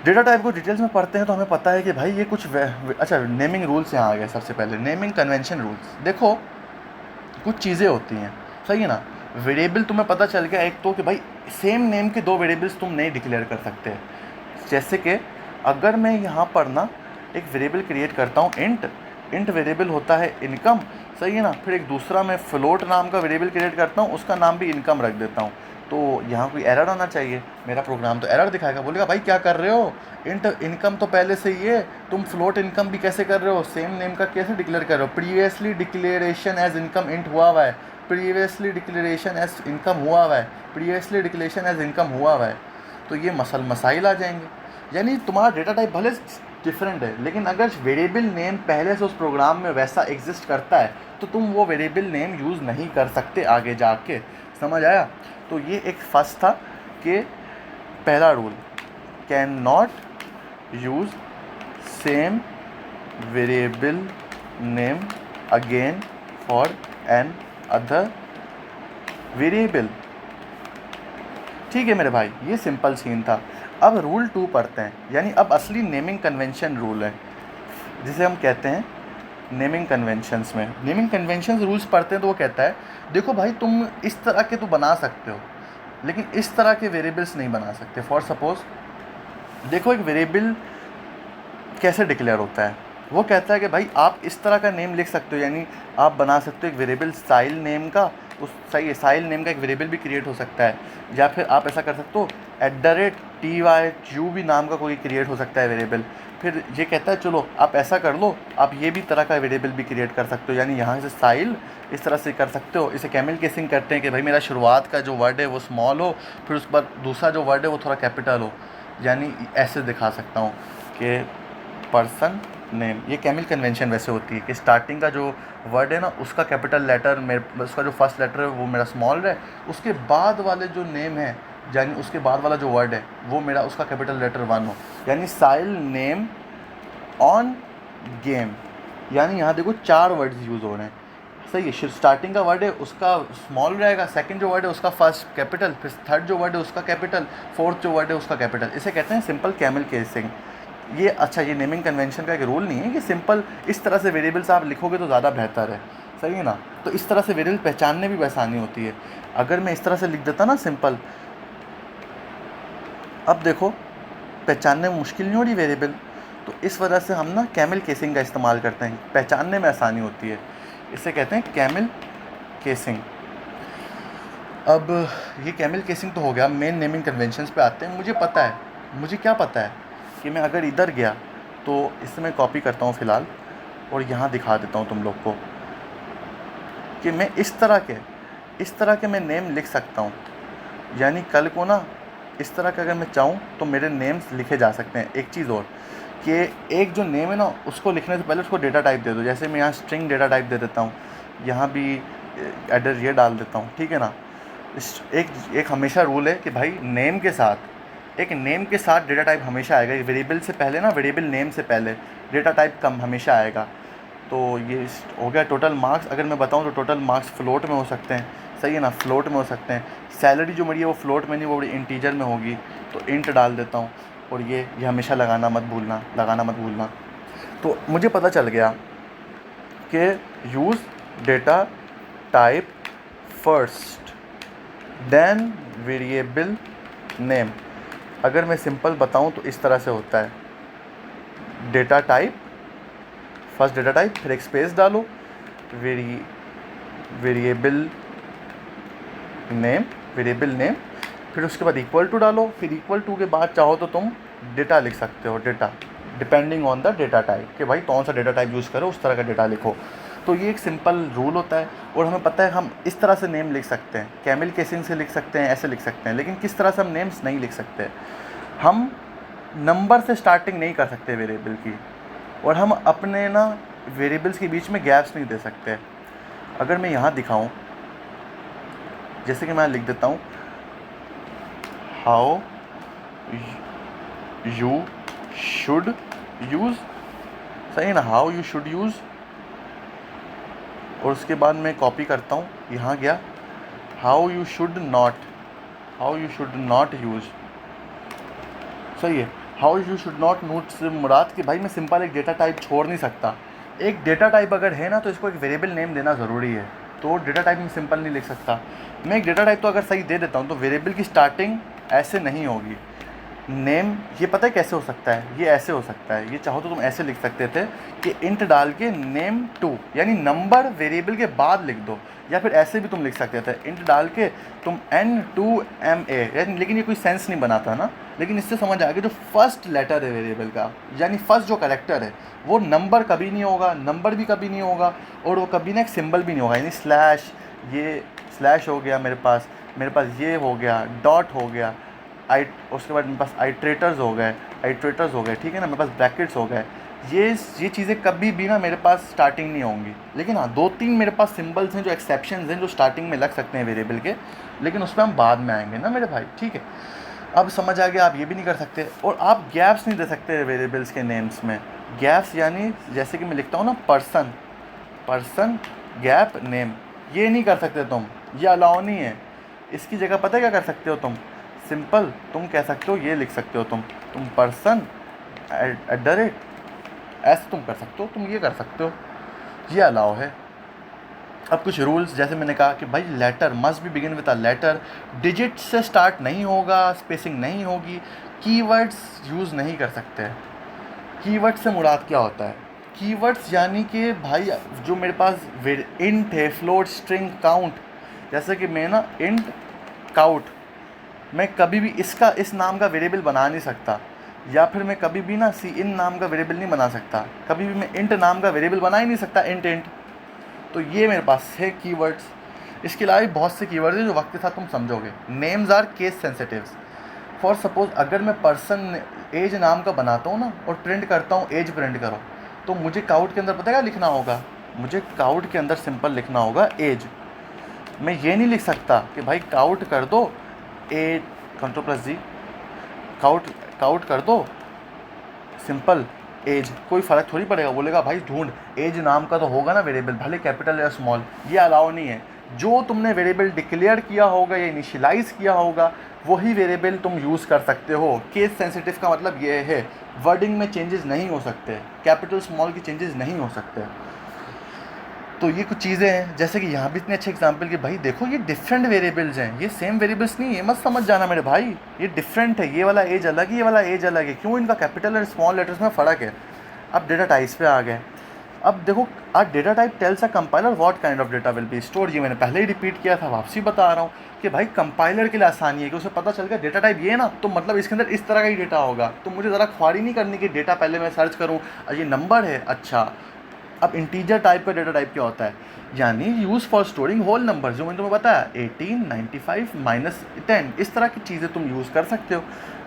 डेटा टाइप को डिटेल्स में पढ़ते हैं तो हमें पता है कि भाई ये कुछ अच्छा नेमिंग रूल्स यहाँ आ गए। सबसे पहले नेमिंग कन्वेंशन रूल्स। देखो कुछ चीज़ें होती हैं, सही है ना। वेरिएबल तुम्हें पता चल गया एक तो कि भाई सेम नेम के 2 वेरिएबल्स तुम नहीं डिक्लेयर कर सकते। जैसे कि अगर मैं यहाँ पर ना एक वेरिएबल क्रिएट करता हूँ इंट वेरिएबल होता है इनकम, सही है ना। फिर एक दूसरा मैं फ्लोट नाम का वेरिएबल क्रिएट करता हूँ, उसका नाम भी इनकम रख देता हूँ। तो यहाँ कोई एरर आना चाहिए, मेरा प्रोग्राम तो एरर दिखाएगा, बोलेगा भाई क्या कर रहे हो, इनकम तो पहले से ही है, तुम फ्लोट इनकम भी कैसे कर रहे हो, सेम नेम का कैसे डिक्लेयर कर रहे हो, previously declaration as income int हुआ हुआ है, प्रीवियसली डिक्लेरेशन एज इनकम हुआ हुआ है, प्रीवियसली डिक्लेरेशन एज इनकम हुआ हुआ है। तो ये मसाइल आ जाएंगे। यानी तुम्हारा डेटा टाइप भले डिफरेंट है, लेकिन अगर वेरिएबल नेम पहले से उस प्रोग्राम में वैसा एग्जिस्ट करता है तो तुम वो वेरिएबल नेम यूज़ नहीं कर सकते आगे जाके, समझ आया। तो ये एक फर्स्ट था कि पहला rule, can not use same variable name again for an other variable. ठीक है मेरे भाई, ये सिंपल सीन था। अब रूल 2 पढ़ते हैं, यानी अब असली नेमिंग कन्वेंशन रूल है, जिसे हम कहते हैं नेमिंग कन्वेंशंस में। नेमिंग कन्वेंशंस रूल्स पढ़ते हैं तो वो कहता है देखो भाई तुम इस तरह के तो बना सकते हो, लेकिन इस तरह के वेरिएबल्स नहीं बना सकते। फॉर सपोज देखो एक वेरिएबल कैसे डिक्लेयर होता है? वो कहता है कि भाई आप इस तरह का नेम लिख सकते हो, यानी आप बना सकते हो एक वेरिएबल साइल नेम का, उस सही है, साइल नेम का एक वेरिएबल भी क्रिएट हो सकता है, या फिर आप ऐसा कर सकते हो @TYU भी नाम का कोई क्रिएट हो सकता है वेरिएबल। फिर ये कहता है चलो आप ऐसा कर लो, आप ये भी तरह का वेरिएबल भी क्रिएट कर सकते हो, यानी यहाँ से साइल इस तरह से कर सकते हो। इसे कैमल केसिंग करते हैं कि भाई मेरा शुरुआत का जो वर्ड है वो स्मॉल हो, फिर उसके बाद दूसरा जो वर्ड है वो थोड़ा कैपिटल हो, यानी ऐसे दिखा सकता हूँ कि पर्सन नेम। ये कैमल कन्वेंशन वैसे होती है कि स्टार्टिंग का जो वर्ड है ना उसका कैपिटल लेटर मेरे, उसका जो फर्स्ट लेटर है वो मेरा स्मॉल है, उसके बाद वाले जो नेम है यानी उसके बाद वाला जो वर्ड है वो मेरा उसका कैपिटल लेटर 1 हो, यानी साइल नेम ऑन गेम। यानी यहाँ देखो 4 वर्ड्स यूज़ हो रहे हैं, सही है। स्टार्टिंग का वर्ड है उसका स्मॉल रहेगा, सेकंड जो वर्ड है उसका फर्स्ट कैपिटल, फिर थर्ड जो वर्ड है उसका कैपिटल, फोर्थ जो वर्ड है उसका कैपिटल। इसे कहते हैं सिंपल कैमल केसिंग। ये अच्छा, ये नेमिंग कन्वेंशन का एक रूल नहीं है, ये सिंपल इस तरह से वेरिएबल्स आप लिखोगे तो ज़्यादा बेहतर है, सही है ना। तो इस तरह से वेरिएबल पहचानने में भी आसानी होती है। अगर मैं इस तरह से लिख देता ना सिंपल, अब देखो पहचानने में मुश्किल नहीं हो रही वेरिएबल, तो इस वजह से हम ना कैमल केसिंग का इस्तेमाल करते हैं, पहचानने में आसानी होती है। इसे कहते हैं कैमल केसिंग। अब ये कैमल केसिंग तो हो गया, मेन नेमिंग कन्वेंशंस पे आते हैं। मुझे क्या पता है कि मैं अगर इधर गया तो इसे मैं कॉपी करता हूँ फ़िलहाल और यहाँ दिखा देता हूँ तुम लोग को कि मैं इस तरह के मैं नेम लिख सकता हूँ। यानी कल को ना इस तरह का अगर मैं चाहूँ तो मेरे नेम्स लिखे जा सकते हैं। एक चीज़ और कि एक जो नेम है ना उसको लिखने से पहले उसको डेटा टाइप दे दो। जैसे मैं यहाँ स्ट्रिंग डेटा टाइप दे देता हूँ, यहाँ भी एडर ये डाल देता हूँ, ठीक है ना। एक हमेशा रूल है कि भाई नेम के साथ डेटा टाइप हमेशा आएगा। वेरिएबल से पहले ना, वेरिएबल नेम से पहले डेटा टाइप कम हमेशा आएगा। तो ये हो गया टोटल मार्क्स। अगर मैं बताऊँ तो टोटल मार्क्स फ्लोट में हो सकते हैं, सही है ना, फ्लोट में हो सकते हैं। सैलरी जो मेरी है वो फ्लोट में नहीं, वो इंटीजर में होगी, तो इंट डाल देता हूँ। और ये हमेशा लगाना मत भूलना। तो मुझे पता चल गया कि use data type first then variable name. अगर मैं सिंपल बताऊं तो इस तरह से होता है, data type first, data type, फिर एक स्पेस डालो, वेरिएबल नेम, फिर उसके बाद इक्वल टू डालो, फिर इक्वल टू के बाद चाहो तो तुम डेटा लिख सकते हो, data depending on the data type, कि भाई कौन सा डेटा टाइप यूज़ करो उस तरह का डेटा लिखो। तो ये एक सिंपल रूल होता है और हमें पता है हम इस तरह से नेम लिख सकते हैं, कैमल केसिंग से लिख सकते हैं, ऐसे लिख सकते हैं। लेकिन किस तरह से हम नेम्स नहीं लिख सकते, हम नंबर से स्टार्टिंग नहीं कर सकते वेरिएबल की, और हम अपने ना वेरिएबल्स के बीच में गैप्स नहीं दे सकते। अगर मैं यहाँ दिखाऊँ, जैसे कि मैं लिख देता हूँ हाउ यू शुड यूज़, सही है ना, हाउ यू शुड यूज़, और उसके बाद मैं कॉपी करता हूँ, यहाँ गया how you should not use, सही है। हाउ यू शुड नोट से मुराद कि भाई मैं सिंपल एक डेटा टाइप छोड़ नहीं सकता। एक डेटा टाइप अगर है ना तो इसको एक वेरिएबल नेम देना ज़रूरी है, तो डेटा टाइप में सिंपल नहीं लिख सकता मैं। एक डेटा टाइप तो अगर सही दे देता हूँ तो वेरिएबल की स्टार्टिंग ऐसे नहीं होगी। नेम ये पता है कैसे हो सकता है, ये ऐसे हो सकता है, ये चाहो तो तुम ऐसे लिख सकते थे कि इंट डाल के नेम 2 यानी नंबर वेरिएबल के बाद लिख दो, या फिर ऐसे भी तुम लिख सकते थे इंट डाल के तुम N2MA, लेकिन ये कोई सेंस नहीं बनाता ना। लेकिन इससे समझ आ गया जो फर्स्ट लेटर है वेरिएबल का, यानी फर्स्ट जो कैरेक्टर है वो नंबर कभी नहीं होगा, नंबर भी कभी नहीं होगा, और वो कभी ना एक सिंबल भी नहीं होगा। यानी स्लैश, ये स्लैश हो गया मेरे पास ये हो गया, डॉट हो गया, उसके बाद मेरे पास आइट्रेटर्स हो गए, ठीक है ना, मेरे पास ब्रैकेट्स हो गए। ये चीज़ें कभी भी ना मेरे पास स्टार्टिंग नहीं होंगी। लेकिन हाँ 2-3 मेरे पास सिंबल्स हैं जो एक्सेप्शंस हैं जो स्टार्टिंग में लग सकते हैं वेरिएबल के, लेकिन उस पर हम बाद में आएंगे ना मेरे भाई, ठीक है। अब समझ आ गया, आप ये भी नहीं कर सकते, और आप गैप्स नहीं दे सकते वेरिएबल्स के नेम्स में। गैप्स यानी जैसे कि मैं लिखता हूँ ना पर्सन गैप नेम, ये नहीं कर सकते तुम, ये अलाउ नहीं है। इसकी जगह पता है क्या कर सकते हो तुम, सिंपल तुम कह सकते हो, ये लिख सकते हो तुम पर्सन @ ऐसे तुम कर सकते हो, तुम ये कर सकते हो, ये अलाउ है। अब कुछ रूल्स, जैसे मैंने कहा कि भाई letter must be begin with a letter, digit से स्टार्ट नहीं होगा, स्पेसिंग नहीं होगी, कीवर्ड्स यूज़ नहीं कर सकते, कीवर्ड से मुराद क्या होता है? कीवर्ड्स यानी कि भाई जो मेरे पास इंट है, फ्लोट, स्ट्रिंग, काउंट, जैसे कि मैं ना इंट काउंट, मैं कभी भी इसका इस नाम का वेरिएबल बना नहीं सकता, या फिर मैं कभी भी ना सी इन नाम का वेरिएबल नहीं बना सकता, कभी भी मैं इंट नाम का वेरिएबल बना ही नहीं सकता, इंट। तो ये मेरे पास है कीवर्ड्स। इसके अलावा भी बहुत से कीवर्ड्स हैं जो वक्त के साथ तुम समझोगे। Names are case sensitives. For suppose अगर मैं पर्सन एज नाम का बनाता हूँ ना और प्रिंट करता हूँ एज प्रिंट करो, तो मुझे काउट के अंदर पता है क्या लिखना होगा? मुझे काउट के अंदर सिंपल लिखना होगा एज। मैं ये नहीं लिख सकता कि भाई काउट कर दो ए Ctrl+G, काउट कर दो सिंपल एज, कोई फ़र्क थोड़ी पड़ेगा। बोलेगा भाई ढूंढ, एज नाम का तो होगा ना वेरिएबल, भले कैपिटल या स्मॉल। ये अलाउ नहीं है। जो तुमने वेरिएबल डिक्लेयर किया होगा या इनिशियलाइज़ किया होगा वही वेरिएबल तुम यूज़ कर सकते हो। केस सेंसिटिव का मतलब ये है वर्डिंग में चेंजेस नहीं हो सकते, कैपिटल स्मॉल की चेंजेस नहीं हो सकते। तो ये कुछ चीज़ें हैं, जैसे कि यहाँ भी इतने अच्छे एग्जांपल कि भाई देखो ये डिफरेंट वेरिएबल्स हैं, ये सेम वेरिएबल्स नहीं है, मत समझ जाना मेरे भाई, ये डिफरेंट है, ये वाला एज अलग है, ये वाला एज अलग है। क्यों? इनका कैपिटल और स्मॉल लेटर्स में फ़र्क है। अब डेटा टाइप्स पे आ गए। अब देखो data type tales a compiler what kind of data will be stored. ये मैंने पहले ही रिपीट किया था, वापसी बता रहा हूँ कि भाई कंपाइलर के लिए आसानी है कि उसे पता चल गया डेटा टाइप ये ना, तो मतलब इसके अंदर इस तरह का ही डेटा होगा। तो मुझे ज़रा ख्वारी नहीं करनी कि डेटा पहले मैं सर्च करूँ, ये नंबर है, अच्छा। अब इंटीजर टाइप का डेटा टाइप क्या होता है? यानी use for storing whole number, जो मैंने तुम्हें बताया 18, 95, -10, इस तरह की चीज़ें तुम यूज़ कर सकते हो।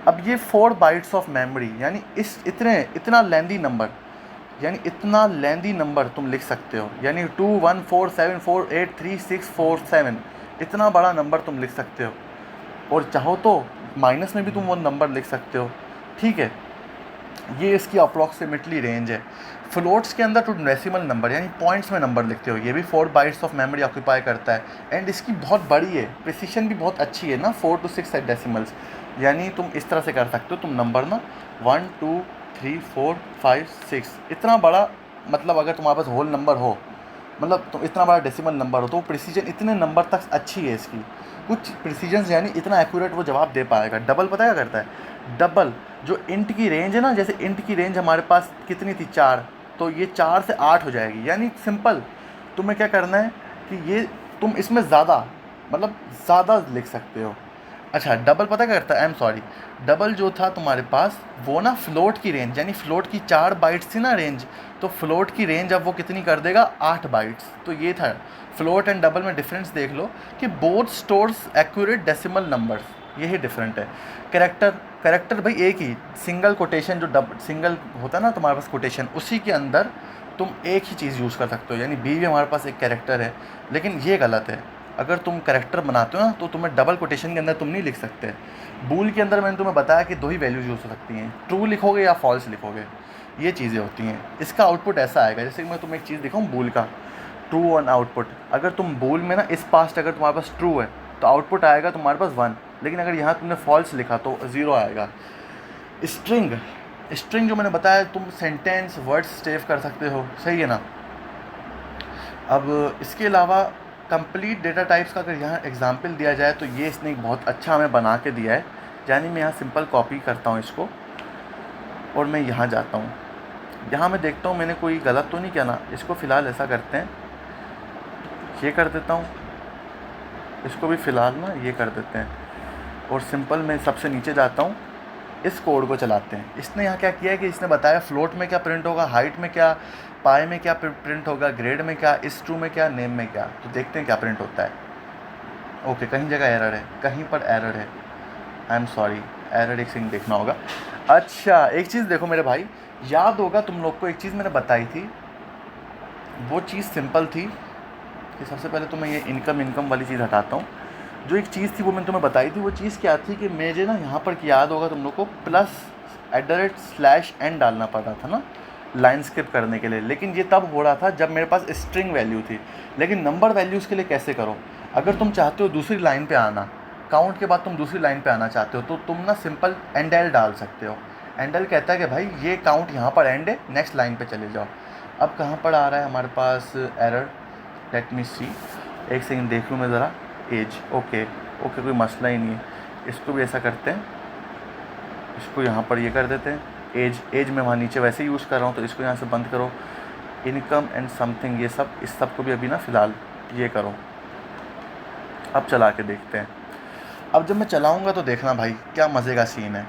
अब ये 4 बाइट्स ऑफ मेमोरी, यानी इतना लेंदी नंबर, यानी इतना लेंदी नंबर तुम लिख सकते हो, यानी 21474833647, इतना बड़ा नंबर तुम लिख सकते हो। और चाहो तो माइनस में भी तुम वो नंबर लिख सकते हो, ठीक है। ये इसकी अप्रॉक्सीमेटली रेंज है। फ्लोट्स के अंदर टू डेसिमल नंबर, यानी पॉइंट्स में नंबर लिखते हो, ये भी 4 बाइट्स ऑफ मेमोरी ऑक्यूपाई करता है। एंड इसकी बहुत बड़ी है, प्रिसीशन भी बहुत अच्छी है ना, 4 to 6 डेसिमल्स। यानी तुम इस तरह से कर सकते हो, तुम नंबर ना 1 2 3 4 5 6, इतना बड़ा, मतलब अगर तुम्हारे पास होल नंबर हो, मतलब तुम इतना बड़ा डेसिमल नंबर हो, तो प्रिसीजन इतने नंबर तक अच्छी है इसकी। कुछ प्रिसीजन यानी इतना एक्यूरेट वो जवाब दे पाएगा। डबल पता क्या करता है? डबल जो इंट की रेंज है ना, जैसे इंट की रेंज हमारे पास कितनी थी 4, तो ये 4 से 8 हो जाएगी। यानी सिंपल तुम्हें क्या करना है कि ये तुम इसमें ज़्यादा, मतलब ज़्यादा लिख सकते हो। अच्छा, डबल पता क्या करता है? डबल जो था तुम्हारे पास वो ना फ्लोट की रेंज, यानी फ्लोट की 4 बाइट्स थी ना रेंज, तो फ्लोट की रेंज अब वो कितनी कर देगा? 8 बाइट्स। तो ये था फ्लोट एंड डबल में डिफरेंस देख लो कि both stores accurate decimal numbers, यही डिफरेंट है। कैरेक्टर भाई एक ही, सिंगल कोटेशन जो सिंगल होता है ना तुम्हारे पास कोटेशन, उसी के अंदर तुम एक ही चीज़ यूज़ कर सकते हो। यानी बी भी हमारे पास एक कैरेक्टर है, लेकिन ये गलत है। अगर तुम कैरेक्टर बनाते हो ना तो तुम्हें डबल कोटेशन के अंदर तुम नहीं लिख सकते। बूल के अंदर मैंने तुम्हें बताया कि 2 ही वैल्यूज यूज़ हो सकती हैं, ट्रू लिखोगे या फॉल्स लिखोगे, ये चीज़ें होती हैं। इसका आउटपुट ऐसा आएगा, जैसे कि मैं तुम्हें एक चीज़ दिखाऊँ बूल का, ट्रू ऑन आउटपुट। अगर तुम बूल में ना इस पास्ट अगर तुम्हारे पास ट्रू है तो आउटपुट आएगा तुम्हारे पास 1, लेकिन अगर यहाँ तुमने फॉल्स लिखा तो 0 आएगा। स्ट्रिंग जो मैंने बताया, तुम सेंटेंस वर्ड्स सेव कर सकते हो, सही है ना। अब इसके अलावा कंप्लीट डेटा टाइप्स का अगर यहाँ एग्जांपल दिया जाए तो ये इसने बहुत अच्छा हमें बना के दिया है। यानी मैं यहाँ सिंपल कॉपी करता हूँ इसको और मैं यहाँ जाता हूँ, यहाँ मैं देखता हूँ मैंने कोई गलत तो नहीं किया ना। इसको फ़िलहाल ऐसा करते हैं, ये कर देता हूँ, इसको भी फ़िलहाल ना ये कर देते हैं, और सिंपल मैं सबसे नीचे जाता हूँ, इस कोड को चलाते हैं। इसने यहाँ क्या किया है कि इसने बताया फ्लोट में क्या प्रिंट होगा, हाइट में क्या, पाई में क्या प्रिंट होगा, ग्रेड में क्या, इस ट्रू में क्या, नेम में क्या। तो देखते हैं क्या प्रिंट होता है। ओके, कहीं जगह एरर है, कहीं पर एरर है, आई एम सॉरी, एरर एक सिंग देखना होगा। अच्छा, एक चीज़ देखो मेरे भाई, याद होगा तुम लोग को एक चीज़ मैंने बताई थी, वो चीज़ सिंपल थी कि सबसे पहले तो मैं ये इनकम वाली चीज़ हटाता हूँ। जो एक चीज़ थी वो मैंने तुम्हें बताई थी, वो चीज़ क्या थी कि मुझे ना यहाँ पर याद होगा तुम लोग को +@ डालना पड़ता था ना लाइन स्किप करने के लिए। लेकिन ये तब हो रहा था जब मेरे पास स्ट्रिंग वैल्यू थी। लेकिन नंबर वैल्यूज़ के लिए कैसे करो? अगर तुम चाहते हो दूसरी लाइन पे आना, काउंट के बाद तुम दूसरी लाइन पे आना चाहते हो, तो तुम ना सिंपल एंडल डाल सकते हो। एंडल कहता है कि भाई ये काउंट यहाँ पर एंड है, नेक्स्ट लाइन पे चले जाओ। अब कहाँ पर आ रहा है हमारे पास एरर? लेट मी सी, एक सेकंड देख लूँ मैं ज़रा। एज, ओके, कोई मसला ही नहीं है। इसको भी ऐसा करते हैं, इसको यहाँ पर ये कर देते हैं, एज में वहाँ नीचे वैसे यूज़ कर रहा हूँ, तो इसको यहाँ से बंद करो। इनकम एंड समथिंग, ये सब, इस सब को भी अभी ना फ़िलहाल ये करो। अब चला के देखते हैं। अब जब मैं चलाऊँगा तो देखना भाई क्या मज़े का सीन है।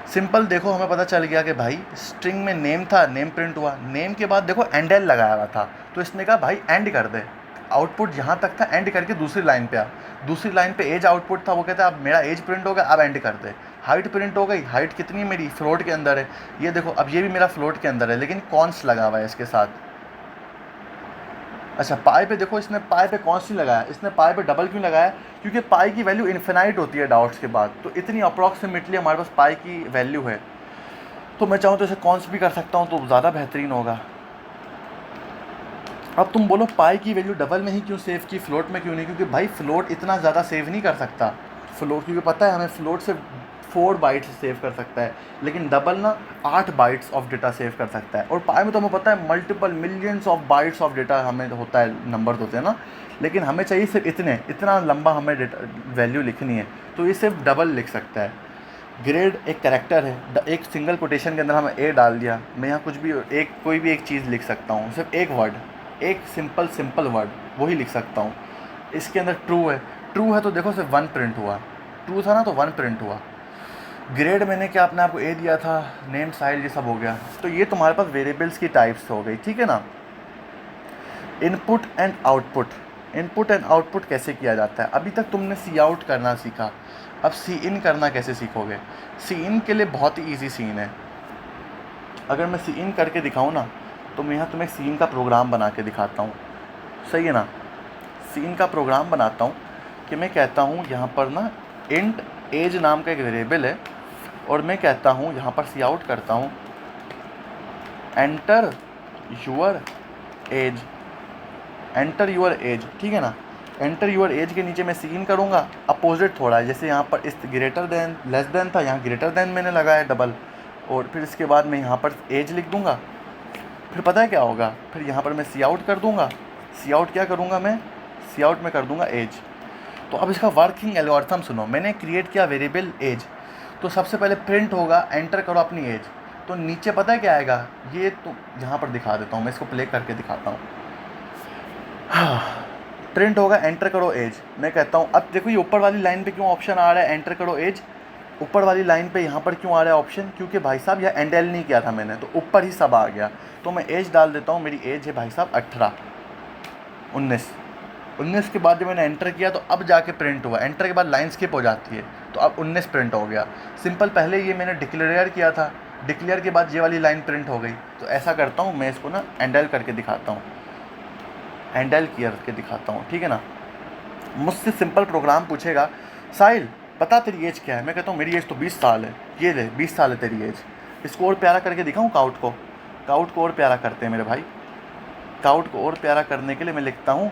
सिंपल देखो, हमें पता चल गया कि भाई स्ट्रिंग में नेम था, नेम प्रिंट हुआ, नेम के बाद देखो एंड एल लगाया हुआ था, तो इसने कहा भाई एंड कर दे, आउटपुट यहाँ तक था, एंड करके दूसरी लाइन पे आ। दूसरी लाइन पे एज आउटपुट था, वो कहता है अब मेरा एज प्रिंट हो गया, अब एंड कर दे। हाइट प्रिंट हो गई, हाइट कितनी मेरी फ्लोट के अंदर है, ये देखो अब ये भी मेरा फ्लोट के अंदर है, लेकिन कॉन्स लगा हुआ है इसके साथ। अच्छा पाई पे देखो, इसने पाई पे कौन सी लगाया, इसने पाई पे डबल क्यों लगाया, क्योंकि पाई की वैल्यू इन्फिनाइट होती है डाउट्स के बाद, तो इतनी अप्रॉक्सीमेटली हमारे पास पाई की वैल्यू है। तो मैं चाहूँ तो इसे कौन सी भी कर सकता हूँ, तो ज़्यादा बेहतरीन होगा। अब तुम बोलो पाई की वैल्यू डबल में ही क्यों सेव की, फ्लोट में क्यों नहीं, क्योंकि भाई फ्लोट इतना ज़्यादा सेव नहीं कर सकता फ्लोट, क्योंकि पता है हमें फ्लोट से 4 बाइट्स सेव कर सकता है, लेकिन डबल ना 8 बाइट्स ऑफ डेटा सेव कर सकता है। और पाई में तो हमें पता है multiple millions of bytes of data हमें होता है, नंबर होते हैं ना, लेकिन हमें चाहिए सिर्फ इतना लंबा हमें डेटा वैल्यू लिखनी है, तो ये सिर्फ डबल लिख सकता है। ग्रेड एक कैरेक्टर है, एक सिंगल कोटेशन के अंदर हमें ए डाल दिया, मैं यहाँ कुछ भी कोई भी एक चीज़ लिख सकता हूँ, सिर्फ एक वर्ड, एक सिंपल वर्ड वही लिख सकता हूँ। इसके अंदर ट्रू है तो देखो सिर्फ 1 प्रिंट हुआ, ट्रू था ना तो 1 प्रिंट हुआ। ग्रेड मैंने क्या अपने आपको ए दिया था, नेम साइल ये सब हो गया। तो ये तुम्हारे पास वेरिएबल्स की टाइप्स हो गई, ठीक है ना। इनपुट एंड आउटपुट कैसे किया जाता है, अभी तक तुमने सी आउट करना सीखा, अब सी इन करना कैसे सीखोगे। सी इन के लिए बहुत ही ईजी सीन है। अगर मैं सी इन करके दिखाऊँ ना, तो मैं यहाँ तुम्हें सी इन का प्रोग्राम बना के दिखाता हूँ, सही है ना। सी इन का प्रोग्राम बनाता हूँ कि मैं कहता हूँ यहाँ पर ना इंट एज नाम का एक वेरिएबल है, और मैं कहता हूँ यहाँ पर सी आउट करता हूँ एंटर यूर एज, ठीक है ना। एंटर यूर एज के नीचे मैं सी इन करूँगा, अपोजिट थोड़ा है, जैसे यहाँ पर इस ग्रेटर देन लेस देन था, यहाँ ग्रेटर देन मैंने लगाया डबल, और फिर इसके बाद मैं यहाँ पर एज लिख दूँगा। फिर पता है क्या होगा, फिर यहाँ पर मैं सी आउट कर दूँगा, सी आउट क्या करूँगा मैं, सी आउट में कर दूँगा एज। तो अब इसका वर्किंग एल्गोरिथम सुनो, मैंने क्रिएट किया वेरिएबल एज, तो सबसे पहले प्रिंट होगा एंटर करो अपनी एज, तो नीचे पता है क्या आएगा, ये तो यहाँ पर दिखा देता हूँ, मैं इसको प्ले करके दिखाता हूँ। प्रिंट होगा एंटर करो एज, मैं कहता हूँ अब देखो ये ऊपर वाली लाइन पे क्यों ऑप्शन आ रहा है एंटर करो एज, ऊपर वाली लाइन पे यहाँ पर क्यों आ रहा है ऑप्शन, क्योंकि भाई साहब यह एंड एल नहीं किया था मैंने, तो ऊपर ही सब आ गया। तो मैं एज डाल देता हूँ, मेरी एज है भाई साहब 18, 19 के बाद जब मैंने एंटर किया तो अब जाके प्रिंट हुआ, एंटर के बाद लाइन स्किप हो जाती है, तो अब 19 प्रिंट हो गया। सिंपल, पहले ये मैंने डिक्लेयर किया था, डिक्लेयर के बाद ये वाली लाइन प्रिंट हो गई। तो ऐसा करता हूँ मैं, इसको ना एंडल करके दिखाता हूँ, एंडल करके दिखाता हूँ, ठीक है ना। मुझसे सिंपल प्रोग्राम पूछेगा साहिल बता तेरी एज क्या है, मैं कहता हूँ मेरी एज तो 20 साल है, ये ले 20 साल है तेरी एज। इसको और प्यारा करके दिखाऊँ, काउट को और प्यारा करते हैं मेरे भाई। काउट को और प्यारा करने के लिए मैं लिखता हूँ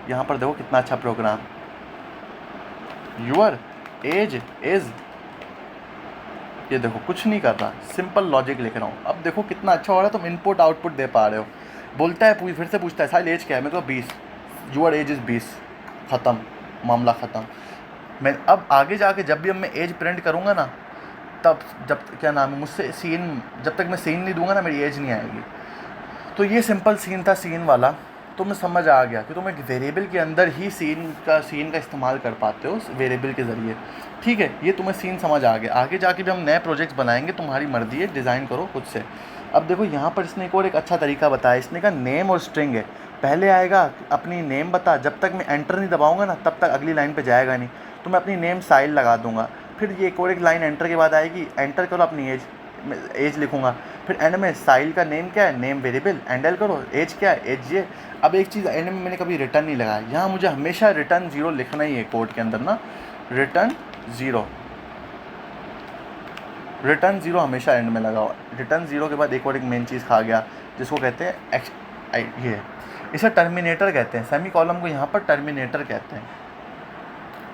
यहाँ पर, देखो कितना अच्छा प्रोग्राम, यूअर एज इज़, ये देखो कुछ नहीं कर रहा, सिंपल लॉजिक लिख रहा हूँ। अब देखो कितना अच्छा हो रहा है, तुम इनपुट आउटपुट दे पा रहे हो। बोलता है फिर से पूछता है साहिल एज क्या है, मैं तो 20, यूअर एज इज़ 20, ख़त्म, मामला ख़त्म। मैं अब आगे जाके जब भी मैं एज प्रिंट करूँगा ना, तब जब क्या नाम है मुझसे सीन, जब तक मैं सीन नहीं दूंगा ना मेरी एज नहीं आएगी। तो ये सिंपल सीन था सीन वाला, तो मैं समझ आ गया कि तुम एक वेरिएबल के अंदर ही सीन का इस्तेमाल कर पाते हो उस वेरिएबल के ज़रिए, ठीक है। ये तुम्हें सीन समझ आ गया। आगे जाके भी हम नए प्रोजेक्ट्स बनाएंगे, तुम्हारी मर्जी है, डिज़ाइन करो खुद से। अब देखो यहाँ पर इसने एक अच्छा तरीका बताया, इसने कहा नेम और स्ट्रिंग है, पहले आएगा अपनी नेम बता, जब तक मैं एंटर नहीं दबाऊँगा ना तब तक अगली लाइन पर जाएगा नहीं, तो मैं अपनी नेम साहिल लगा दूँगा। फिर ये एक लाइन एंटर के बाद आएगी, एंटर करो अपनी एज लिखूँगा। फिर एंड में साहिल का नेम क्या है, नेम वेरिएबल, एंडल करो, एज क्या है, एज ये। अब एक चीज़ एंड में मैंने कभी रिटर्न नहीं लगाया, यहाँ मुझे हमेशा रिटर्न 0 लिखना ही है कोड के अंदर ना, रिटर्न 0 हमेशा एंड में लगाओ। रिटर्न 0 के बाद एक मेन चीज़ खा गया जिसको कहते हैं ये, इसे टर्मिनेटर कहते हैं, सेमी कॉलम को यहाँ पर टर्मिनेटर कहते हैं।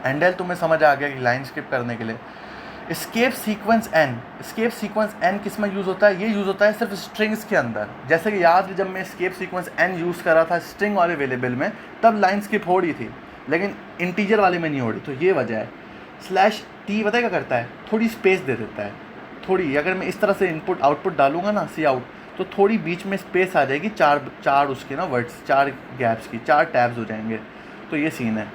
एंडल तुम्हें समझ आ गया कि लाइन स्किप करने के लिए। स्केप सीक्वेंस एन किस में यूज़ होता है, ये यूज़ होता है सिर्फ स्ट्रिंग्स के अंदर। जैसे कि याद जब मैं स्केप सीक्वेंस एन यूज़ कर रहा था स्ट्रिंग वाले वेरिएबल में, तब लाइन स्किप हो रही थी, लेकिन इंटीजर वाले में नहीं हो रही, तो ये वजह है। /t पता है क्या करता है, थोड़ी स्पेस दे देता है, थोड़ी, अगर मैं इस तरह से इनपुट आउटपुट डालूंगा ना सी आउट, तो थोड़ी बीच में स्पेस आ जाएगी, चार उसके ना वर्ड्स, 4 गैप्स की, 4 टैब्स हो जाएंगे। तो ये सीन है।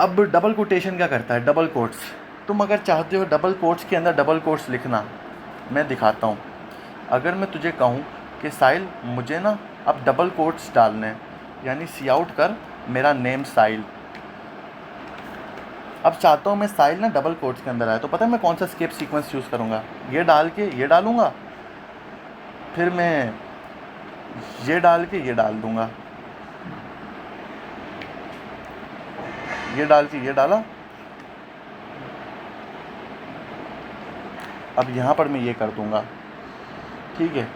अब डबल कोटेशन क्या करता है, डबल कोट्स। तुम अगर चाहते हो डबल कोट्स के अंदर डबल कोट्स लिखना, मैं दिखाता हूँ। अगर मैं तुझे कहूँ कि साहिल मुझे ना अब डबल कोट्स डालने हैं, यानी सी आउट कर मेरा नेम साहिल। अब चाहता हूँ मैं साहिल ना डबल कोट्स के अंदर आए, तो पता है मैं कौन सा स्केप सीक्वेंस यूज़ करूँगा, ये डाल के ये डालूँगा, फिर मैं ये डाल के ये डाल दूँगा, ये डाल के ये डाला। अब यहाँ पर मैं ये कर दूँगा, ठीक है।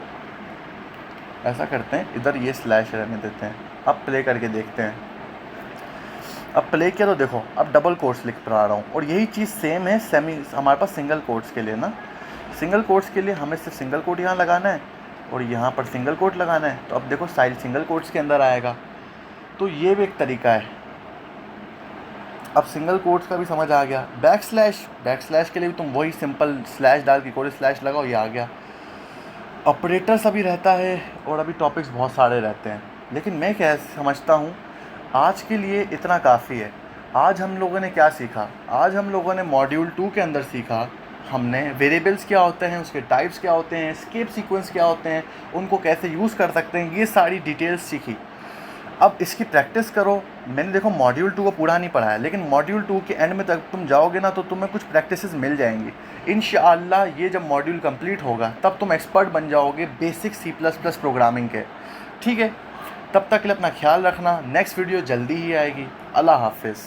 ऐसा करते हैं, इधर ये स्लैश रहने देते हैं। अब प्ले करके देखते हैं। अब प्ले किया तो देखो अब डबल कोट्स लिख पा रहा हूँ, और यही चीज़ सेम है सेमी हमारे पास सिंगल कोट्स के लिए ना। सिंगल कोट्स के लिए हमें सिर्फ सिंगल कोट यहाँ लगाना है और यहाँ पर सिंगल कोट लगाना है। तो अब देखो साहिल सिंगल कोट्स के अंदर आएगा। तो ये भी एक तरीका है। अब सिंगल कोट्स का भी समझ आ गया। बैक स्लैश के लिए भी तुम वही सिंपल स्लैश डाल के कोड स्लैश लगाओ, ये आ गया। ऑपरेटर्स अभी रहता है और अभी टॉपिक्स बहुत सारे रहते हैं, लेकिन मैं क्या समझता हूँ आज के लिए इतना काफ़ी है। आज हम लोगों ने क्या सीखा, आज हम लोगों ने मॉड्यूल 2 के अंदर सीखा, हमने वेरिएबल्स क्या होते हैं, उसके टाइप्स क्या होते हैं, एस्केप सीक्वेंस क्या होते हैं, उनको कैसे यूज़ कर सकते हैं, ये सारी डिटेल्स सीखी। अब इसकी प्रैक्टिस करो। मैंने देखो मॉड्यूल 2 को पूरा नहीं पढ़ा है, लेकिन मॉड्यूल 2 के एंड में तक तुम जाओगे ना तो तुम्हें कुछ प्रैक्टिसेस मिल जाएंगी इंशाअल्लाह। ये जब मॉड्यूल कंप्लीट होगा तब तुम एक्सपर्ट बन जाओगे बेसिक C++ प्रोग्रामिंग के, ठीक है। तब तक के लिए अपना ख्याल रखना। नेक्स्ट वीडियो जल्दी ही आएगी। अल्लाह हाफिज़।